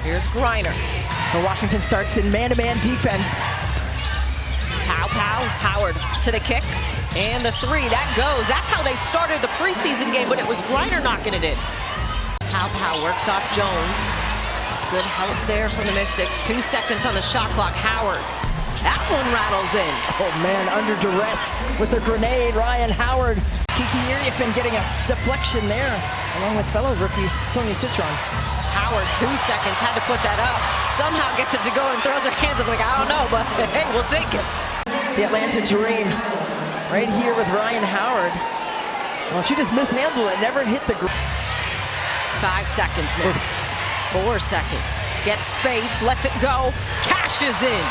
Here's Griner. Washington starts in man-to-man defense. Howard to the kick. And the three, that goes. That's how they started the preseason game, but it was Griner knocking it in. Pow works off Jones. Good help there from the Mystics. 2 seconds on the shot clock. Howard. That one rattles in. Oh man, under duress with the grenade. Rhyne Howard. Kiki Iriefin getting a deflection there, along with fellow rookie Sonia Citron. Howard, 2 seconds, had to put that up. Somehow gets it to go and throws her hands up like, I don't know, but hey, we'll take it. The Atlanta Dream right here with Rhyne Howard. Well, she just mishandled it, never hit the 5 seconds now. 4 seconds. Gets space, lets it go, cashes in.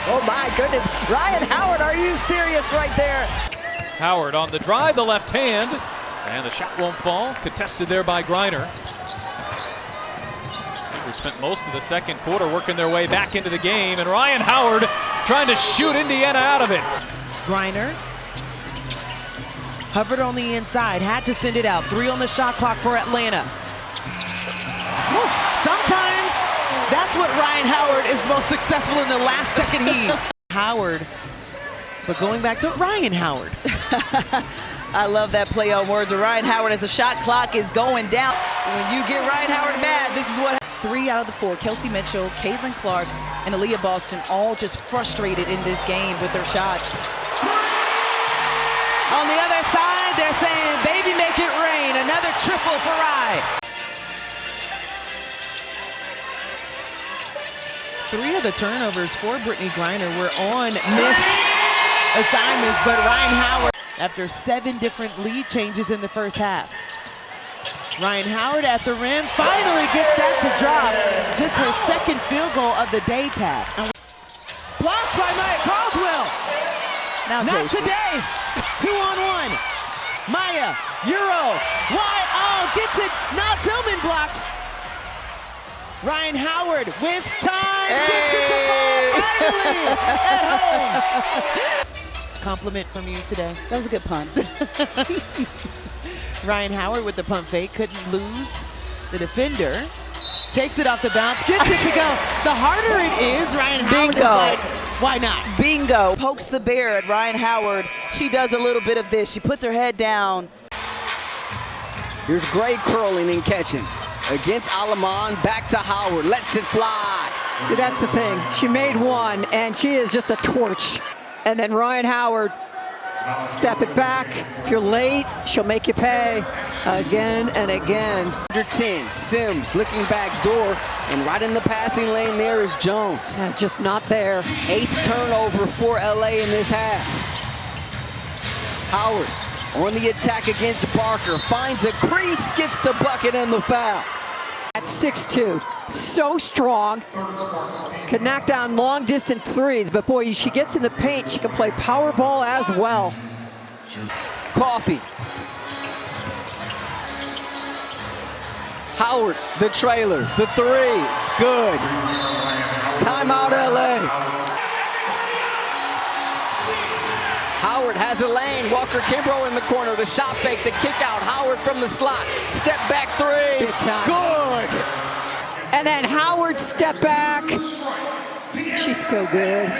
Oh my goodness. Rhyne Howard, are you serious right there? Howard on the drive, the left hand, and the shot won't fall. Contested there by Griner. They spent most of the second quarter working their way back into the game, and Rhyne Howard trying to shoot Indiana out of it. Griner hovered on the inside, had to send it out. 3 on the shot clock for Atlanta. Sometimes that's what Rhyne Howard is most successful in, the last second heaves. Howard, but going back to Rhyne Howard. I love that play on words of Rhyne Howard as the shot clock is going down. When you get Rhyne Howard mad, this is what happens. 3 out of the 4, Kelsey Mitchell, Caitlin Clark, and Aaliyah Boston, all just frustrated in this game with their shots. On the other side, they're saying, baby, make it rain. Another triple for Rhyne. 3 of the turnovers for Brittany Griner were on missed assignments, but Rhyne Howard, after 7 different lead changes in the first half. Rhyne Howard at the rim, finally gets that to drop. Just her second field goal of the day tap. Blocked by Maya Caldwell. Now Not Jason. today. 2-on-1. Maya, Euro, wide, oh, gets it. Not Tillman blocked. Rhyne Howard with time, gets it to fall finally at home. Compliment from you today. That was a good pun. Rhyne Howard with the pump fake, couldn't lose. The defender takes it off the bounce, gets it to go. The harder it is, Rhyne Howard is like, why not? Bingo. Pokes the bear at Rhyne Howard. She does a little bit of this. She puts her head down. Here's Gray curling and catching. Against Alaman, back to Howard, lets it fly. See, that's the thing. She made one, and she is just a torch. And then Rhyne Howard, step it back. If you're late, she'll make you pay again and again. Under 10, Sims looking back door, and right in the passing lane there is Jones. Just not there. 8th turnover for LA in this half. Howard on the attack against Barker, finds a crease, gets the bucket and the foul. At 6'2", so strong, can knock down long distance threes, but boy, she gets in the paint, she can play power ball as well. Coffee. Howard, the trailer, the 3, good. Timeout LA. Howard has a lane. Walker Kimbrough in the corner. The shot fake, the kick out. Howard from the slot. Step back 3. Good. And then Howard step back. She's so good.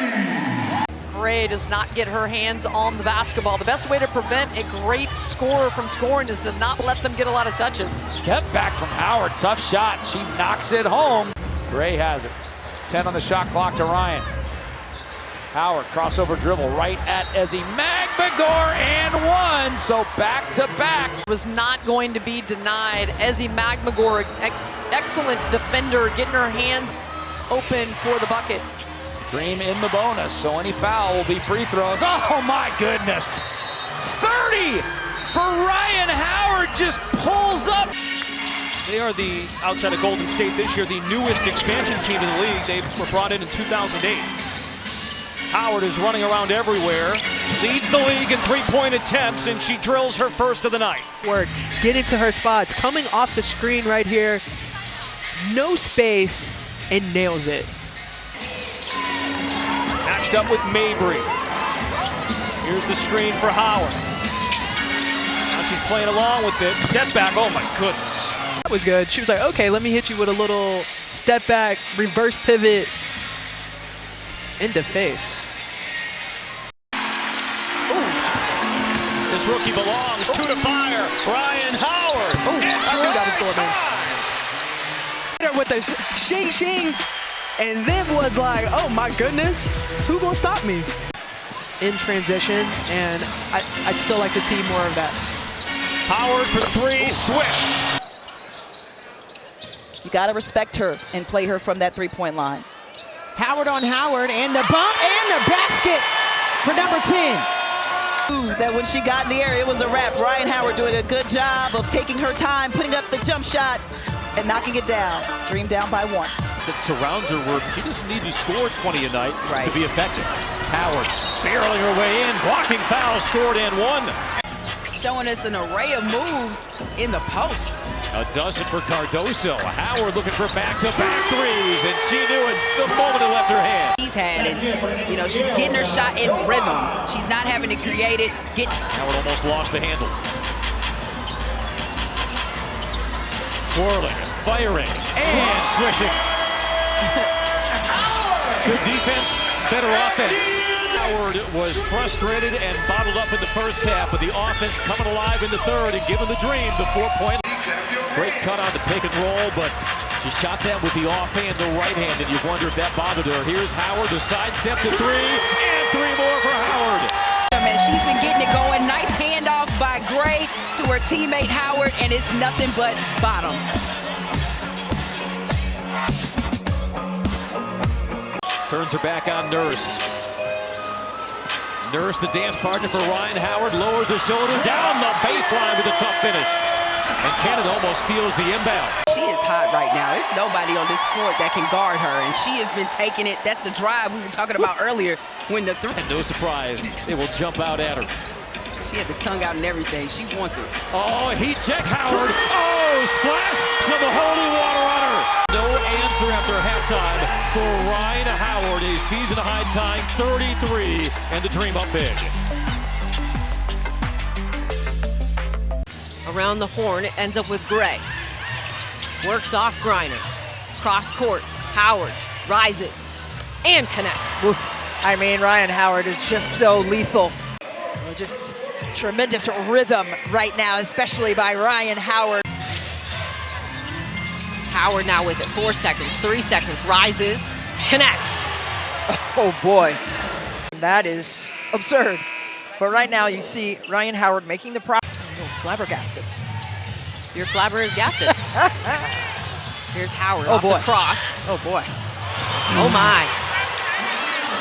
Gray does not get her hands on the basketball. The best way to prevent a great scorer from scoring is to not let them get a lot of touches. Step back from Howard, tough shot. She knocks it home. Gray has it. 10 on the shot clock to Ryan. Howard, crossover dribble right at Ezzy Magmagor and 1, so back to back. Was not going to be denied. Ezzy Magmagor, excellent defender, getting her hands open for the bucket. Dream in the bonus, so any foul will be free throws. Oh my goodness! 30 for Rhyne Howard, just pulls up. They are the, outside of Golden State this year, the newest expansion team in the league. They were brought in 2008. Howard is running around everywhere, leads the league in three-point attempts, and she drills her first of the night. Work, get into her spots, coming off the screen right here, no space, and nails it. Matched up with Mabry. Here's the screen for Howard. Now she's playing along with it. Step back, oh my goodness. was good. She was like, okay, let me hit you with a little step back, reverse pivot into face. This rookie belongs to the fire. Rhyne Howard. It's I knew that was going time. With the shing shing, and then was like, oh my goodness, who gonna stop me? In transition, and I'd still like to see more of that. Howard for three, swish. You got to respect her and play her from that three-point line. Howard on Howard, and the bump and the basket for number 10. That when she got in the air, it was a wrap. Rhyne Howard doing a good job of taking her time, putting up the jump shot, and knocking it down. Dream down by 1. That surrounds her where she doesn't need to score 20 a night to be effective. Howard barreling her way in, blocking foul, scored and 1. Showing us an array of moves in the post. A dozen for Cardoso. Howard looking for back-to-back threes, and she knew it the moment it left her hand. She's had it. You know, she's getting her shot in rhythm. She's not having to create it. Howard almost lost the handle. Twirling, firing, and swishing. Good defense, better offense. Howard was frustrated and bottled up in the first half, but the offense coming alive in the third and giving the dream the 4-point. Great cut on the pick and roll, but she shot that with the offhand, the right hand, and you wonder if that bothered her. Here's Howard, the sidestep to 3, and 3 more for Howard. Man, she's been getting it going. Nice handoff by Gray to her teammate Howard, and it's nothing but bottoms. Turns her back on Nurse. Nurse, the dance partner for Rhyne Howard, lowers the shoulder down the baseline with a tough finish. And Canada almost steals the inbound. She is hot right now. There's nobody on this court that can guard her, and she has been taking it. That's the drive we were talking about earlier when the three. And no surprise, they will jump out at her. She had the tongue out and everything. She wants it. Oh, heat check Howard. Oh, splash some holy water on her. No answer after halftime for Rhyne Howard. A season-high time, 33, and the dream up big. Around the horn, it ends up with Gray. Works off Griner. Cross court, Howard rises and connects. I mean, Rhyne Howard is just so lethal. Just tremendous rhythm right now, especially by Rhyne Howard. Howard now with it. 4 seconds, 3 seconds, rises, connects. Oh boy, that is absurd. But right now you see Rhyne Howard making the prop. A little flabbergasted. Your flabber is gasted. Here's Howard Oh off boy. the cross. Oh boy. Oh my.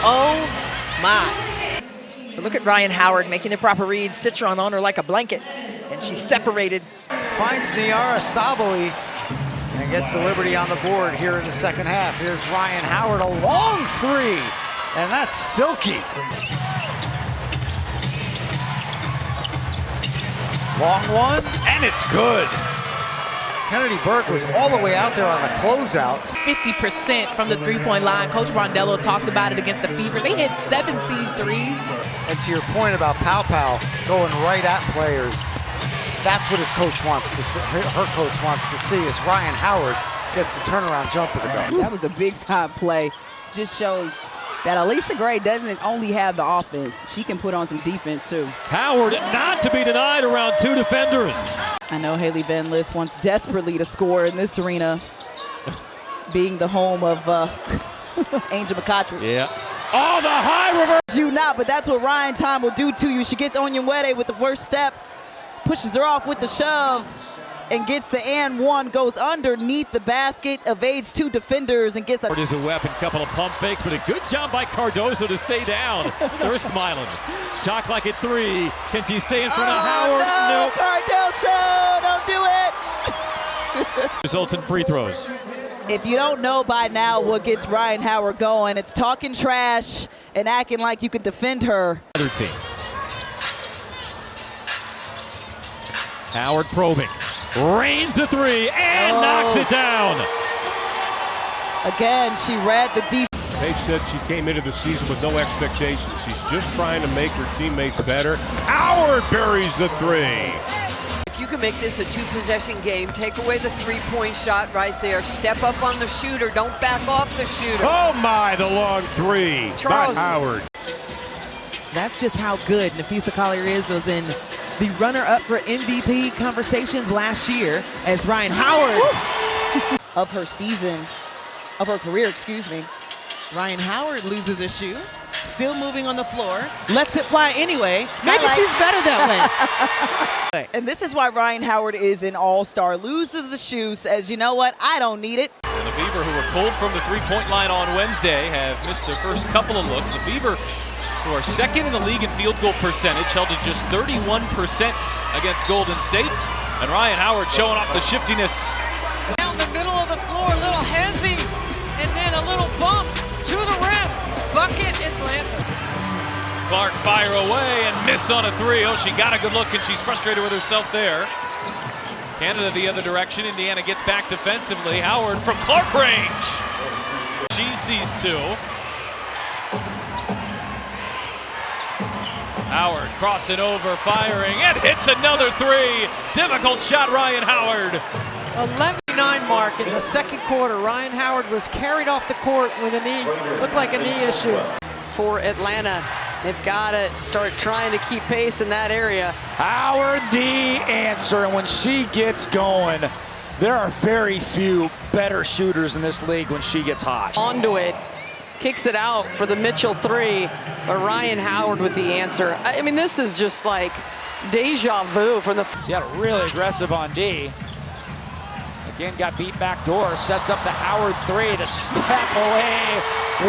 Oh my. But look at Rhyne Howard making the proper read, sits her on her like a blanket, and she's separated. Finds Niara Sabali and gets the liberty on the board here in the second half. Here's Rhyne Howard, a long 3, and that's silky. Long one, and it's good. Kennedy Burke was all the way out there on the closeout. 50% from the three-point line. Coach Brondello talked about it against the Fever. They hit 17 threes. And to your point about Pow Pow going right at players, that's what his coach wants to see, her coach wants to see, is Rhyne Howard gets the turnaround jumper to go. That was a big-time play. Just shows that Alicia Gray doesn't only have the offense. She can put on some defense, too. Howard not to be denied around 2 defenders. I know Haley Van Lith wants desperately to score in this arena, being the home of Angel McCotchery. Yeah. Oh, the high reverse. You not, but that's what Ryan Time will do to you. She gets Onyenwere with the first step, pushes her off with the shove, and gets the and one, goes underneath the basket, evades 2 defenders, and gets a... It is a weapon, couple of pump fakes, but a good job by Cardoso to stay down. They're smiling. Shot clock at 3. Can she stay in front of Howard? No, Nope. Cardoso, don't do it! Results in free throws. If you don't know by now what gets Rhyne Howard going, it's talking trash and acting like you can defend her. Other team. Howard probing. Rains the 3 and knocks it down. Again, she read the deep. Paige said she came into the season with no expectations. She's just trying to make her teammates better. Howard buries the 3. If you can make this a two-possession game. Take away the three-point shot right there. Step up on the shooter. Don't back off the shooter. Oh my, the long three. Charles. By Howard. That's just how good Nafisa Collier was in the runner-up for MVP conversations last year as Rhyne Howard Of her season, of her career, excuse me. Rhyne Howard loses a shoe, still moving on the floor, lets it fly anyway. Maybe she's better that way. And this is why Rhyne Howard is an all-star. Loses the shoe, says, you know what, I don't need it. And the Fever, who were cold from the three-point line on Wednesday, have missed their first couple of looks. The Fever, who are second in the league in field goal percentage, held to just 31% against Golden State. And Rhyne Howard showing off the shiftiness. Down the middle of the floor, a little hezzy, and then a little bump to the rim. Bucket, Atlanta. Clark fire away and miss on a three. Oh, she got a good look and she's frustrated with herself there. Canada the other direction. Indiana gets back defensively. Howard from Clark range. She sees two. Howard crossing over, firing, and hits another three. Difficult shot, Rhyne Howard. 11:09 mark in the second quarter. Rhyne Howard was carried off the court with a knee, looked like a knee issue. For Atlanta, they've got to start trying to keep pace in that area. Howard the answer, and when she gets going, there are very few better shooters in this league when she gets hot. Onto it, kicks it out for the Mitchell three, but Rhyne Howard with the answer. I mean, this is just like deja vu from the... Seattle really aggressive on D. Again, got beat back door, sets up the Howard three to step away.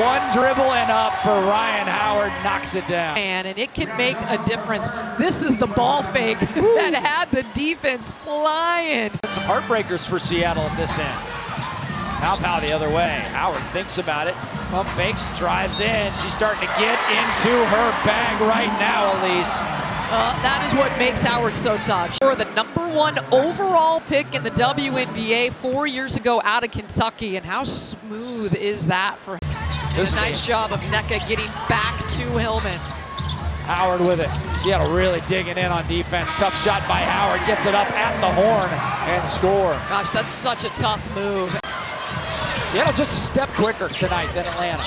One dribble and up for Rhyne Howard, knocks it down. And it can make a difference. This is the ball fake that had the defense flying. Some heartbreakers for Seattle at this end. Pow the other way. Howard thinks about it. Pump fakes, drives in. She's starting to get into her bag right now, Elise. That is what makes Howard so tough. For the #1 overall pick in the WNBA 4 years ago out of Kentucky, and how smooth is that for him? And a nice job of NECA getting back to Hillman. Howard with it. Seattle really digging in on defense. Tough shot by Howard. Gets it up at the horn and scores. Gosh, that's such a tough move. Seattle just a step quicker tonight than Atlanta.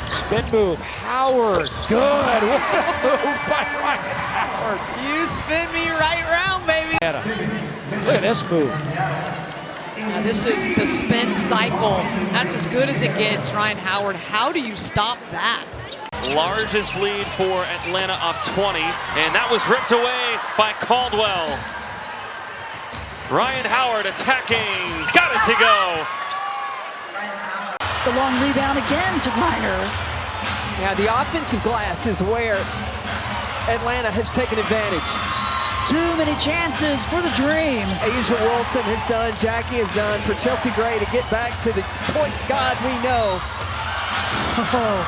Spin move, Howard, good. What a move by Rhyne Howard. You spin me right round, baby. Look at this move. Now this is the spin cycle. That's as good as it gets, Rhyne Howard. How do you stop that? Largest lead for Atlanta of 20, and that was ripped away by Caldwell. Rhyne Howard attacking, got it to go. The long rebound again to Griner. Yeah, the offensive glass is where Atlanta has taken advantage. Too many chances for the Dream. Asia Wilson has done, Jackie has done, for Chelsea Gray to get back to the point guard we know. Oh,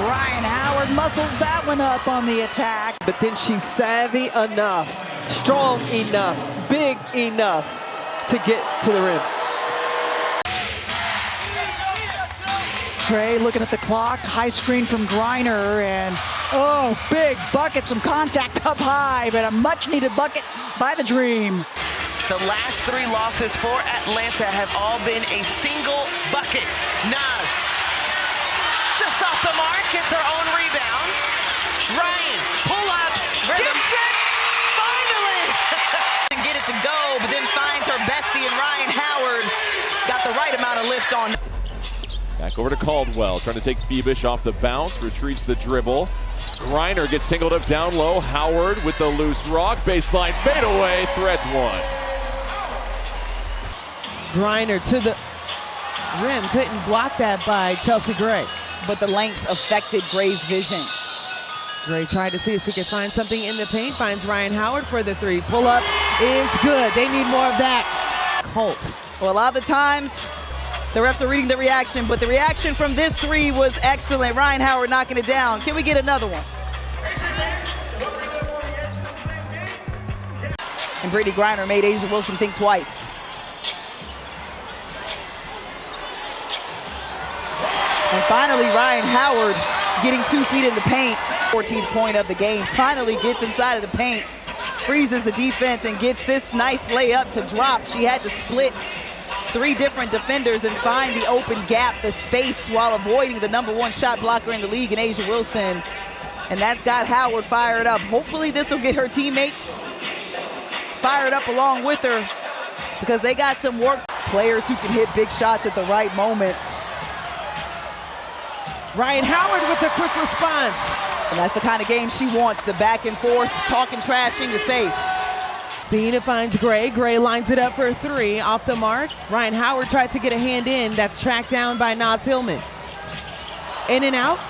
Rhyne Howard muscles that one up on the attack. But then she's savvy enough, strong enough, big enough to get to the rim. Gray looking at the clock, high screen from Griner, and oh, big bucket, some contact up high, but a much needed bucket by the Dream. The last three losses for Atlanta have all been a single bucket. Naz, just off the mark, gets her own rebound. Ryan, pull up, gets it, finally! And get it to go, but then finds her bestie in Rhyne Howard. Got the right amount of lift on. Back over to Caldwell, trying to take Phoebish off the bounce, retreats the dribble. Griner gets tangled up down low. Howard with the loose rock, baseline fadeaway, threads one. Griner to the rim, couldn't block that by Chelsea Gray. But the length affected Gray's vision. Gray tried to see if she could find something in the paint, finds Rhyne Howard for the three. Pull up is good. They need more of that. Colt. Well, a lot of the times, the refs are reading the reaction, but the reaction from this three was excellent. Rhyne Howard knocking it down. Can we get another one? And Brittany Griner made Asia Wilson think twice. And finally, Rhyne Howard getting 2 feet in the paint. 14th point of the game. Finally gets inside of the paint. freezes the defense and gets this nice layup to drop. She had to split 3 different defenders and find the open gap, the space, while avoiding the #1 shot blocker in the league in Asia Wilson. And that's got Howard fired up. Hopefully this will get her teammates fired up along with her, because they got some work. Players who can hit big shots at the right moments. Rhyne Howard with a quick response. And that's the kind of game she wants, the back and forth, talking trash in your face. Tahina finds Gray. Gray lines it up for a 3 off the mark. Rhyne Howard tried to get a hand in. That's tracked down by Naz Hillman. In and out.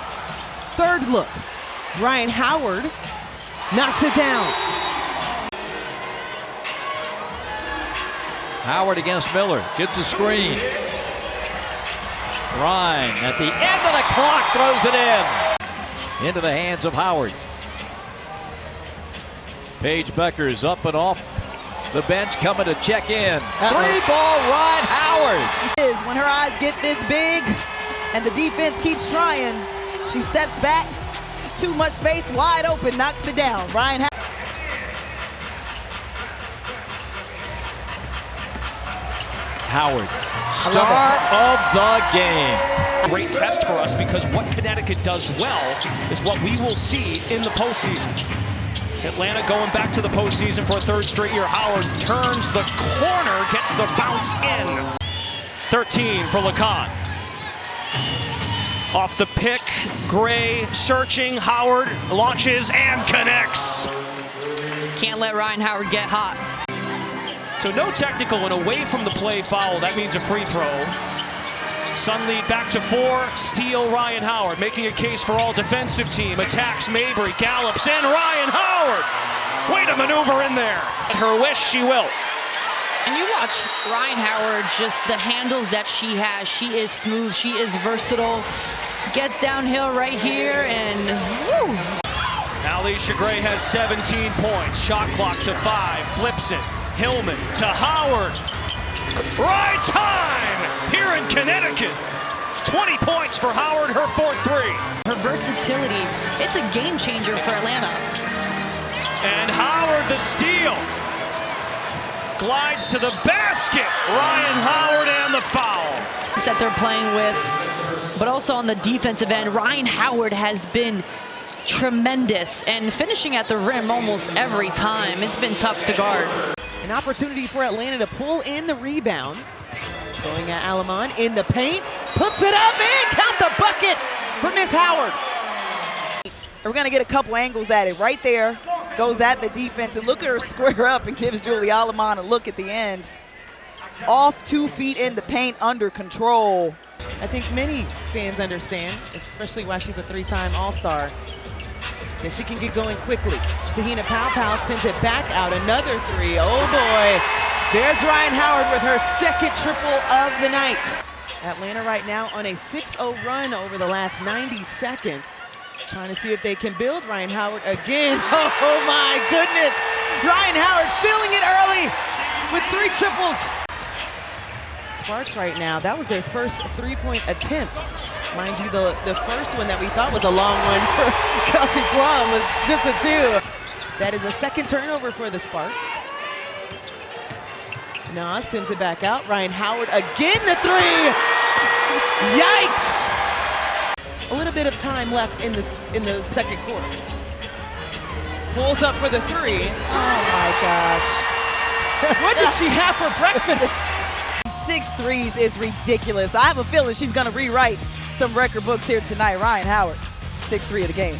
3rd look. Rhyne Howard knocks it down. Howard against Miller, gets a screen. Rhyne at the end of the clock throws it in. Into the hands of Howard. Paige Becker's up and off the bench, coming to check in. 3-ball Rhyne Howard. When her eyes get this big and the defense keeps trying, she steps back, too much space, wide open, knocks it down. Rhyne Howard, star of the game. Great test for us, because what Connecticut does well is what we will see in the postseason. Atlanta going back to the postseason for a 3rd straight year. Howard turns the corner, gets the bounce in. 13 for LeCon. Off the pick, Gray searching, Howard launches and connects. Can't let Rhyne Howard get hot. So no technical and away from the play foul. That means a free throw. Sun lead back to 4. Steal Rhyne Howard, making a case for all defensive team. Attacks Mabry, gallops in. Rhyne Howard. Way to maneuver in there. At her wish, she will. And you watch Rhyne Howard, just the handles that she has. She is smooth. She is versatile. Gets downhill right here and woo. Alicia Gray has 17 points. Shot clock to 5. Flips it. Hillman to Howard. Right time here in Connecticut. 20 points for Howard, her 4th 3. Her versatility, it's a game changer for Atlanta. And Howard the steal. Glides to the basket. Rhyne Howard and the foul. That they're playing with, but also on the defensive end, Rhyne Howard has been tremendous and finishing at the rim almost every time. It's been tough to guard. An opportunity for Atlanta to pull in the rebound. Going at Alamon in the paint, puts it up and count the bucket for Miss Howard. We're gonna get a couple angles at it. Right there, goes at the defense, and look at her square up and gives Julie Alamon a look at the end. Off 2 feet in the paint, under control. I think many fans understand, especially why she's a 3-time All-Star, that she can get going quickly. Tahina Powell sends it back out, another 3. Oh boy, there's Rhyne Howard with her 2nd triple of the night. Atlanta right now on a 6-0 run over the last 90 seconds. Trying to see if they can build. Rhyne Howard again. Oh my goodness. Rhyne Howard feeling it early with 3 triples. Sparks right now, that was their first 3-point attempt. Mind you, the first one that we thought was a long one for Kelsey Plum was just a 2. That is a 2nd turnover for the Sparks. Nas sends it back out. Rhyne Howard again, the 3. Yikes! A little bit of time left in the 2nd quarter. Pulls up for the 3. Oh my gosh. What did she have for breakfast? 6 threes is ridiculous. I have a feeling she's gonna rewrite some record books here tonight. Rhyne Howard, 6-3 of the game.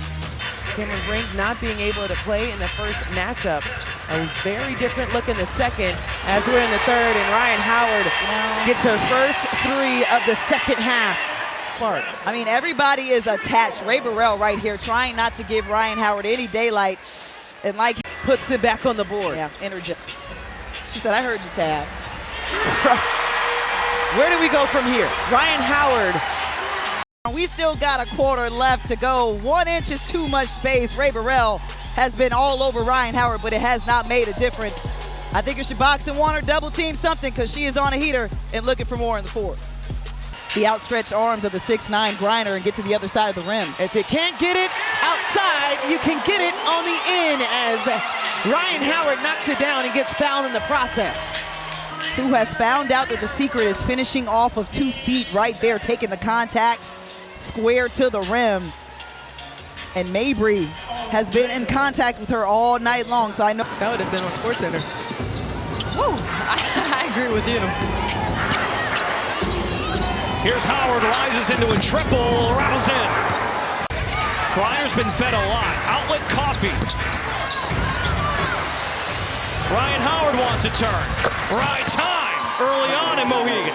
Cameron Brink not being able to play in the first matchup. A very different look in the 2nd as we're in the 3rd, and Rhyne Howard gets her first 3 of the 2nd half. Sparks. I mean, everybody is attached. Ray Burrell right here trying not to give Rhyne Howard any daylight, and like puts them back on the board. Yeah, energetic. She said, I heard you, Tab. Where do we go from here? Rhyne Howard. We still got a quarter left to go. 1 inch is too much space. Ray Burrell has been all over Rhyne Howard, but it has not made a difference. I think you should box and want her double team something, because she is on a heater and looking for more in the 4th. The outstretched arms of the 6'9" Griner and get to the other side of the rim. If you can't get it outside, you can get it on the in as Rhyne Howard knocks it down and gets fouled in the process. Who has found out that the secret is finishing off of 2 feet right there, taking the contact square to the rim. And Mabry has been in contact with her all night long, so I know. That would have been on SportsCenter. Woo, I agree with you. Here's Howard, rises into a triple, rattles in. Griner's been fed a lot. Outlet coffee. Rhyne Howard wants a turn. Right time early on in Mohegan.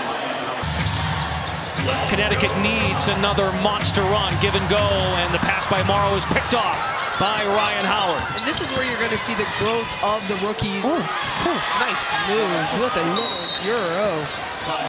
Connecticut needs another monster run, give and go, and the pass by Morrow is picked off by Rhyne Howard. And this is where you're going to see the growth of the rookies. Nice move with a little Euro.